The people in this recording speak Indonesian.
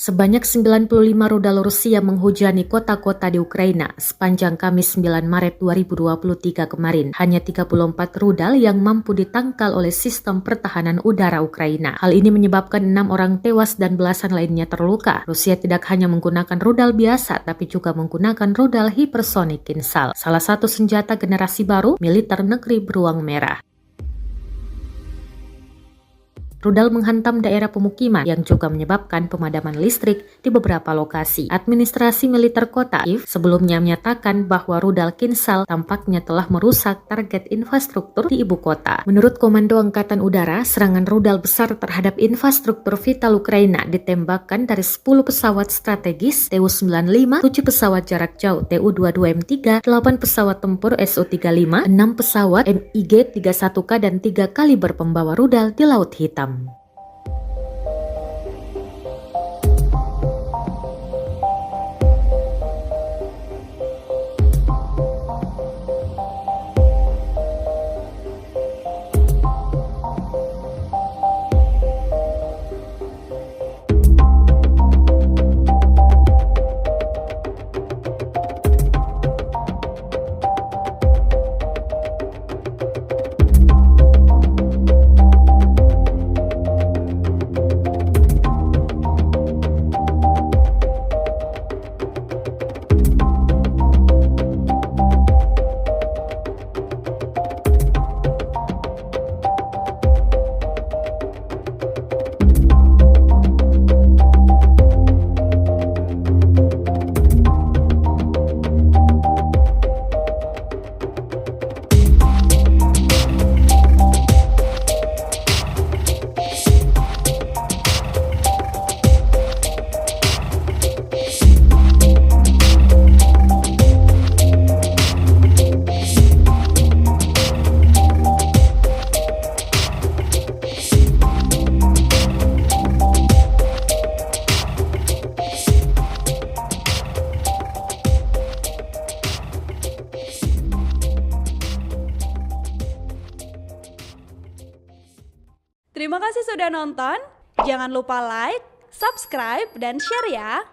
Sebanyak 95 rudal Rusia menghujani kota-kota di Ukraina sepanjang Kamis 9 Maret 2023 kemarin. Hanya 34 rudal yang mampu ditangkal oleh sistem pertahanan udara Ukraina. Hal ini menyebabkan 6 orang tewas dan belasan lainnya terluka. Rusia tidak hanya menggunakan rudal biasa, tapi juga menggunakan rudal hipersonik Kinzhal, salah satu senjata generasi baru militer negeri beruang merah. Rudal menghantam daerah pemukiman yang juga menyebabkan pemadaman listrik di beberapa lokasi. Administrasi militer kota Kiev sebelumnya menyatakan bahwa rudal Kinzhal tampaknya telah merusak target infrastruktur di ibu kota. Menurut Komando Angkatan Udara, serangan rudal besar terhadap infrastruktur vital Ukraina ditembakkan dari 10 pesawat strategis Tu-95, 7 pesawat jarak jauh Tu-22M3, 8 pesawat tempur Su-35, 6 pesawat MiG-31K dan 3 kaliber pembawa rudal di Laut Hitam. Terima kasih sudah nonton. Jangan lupa like, subscribe, dan share ya.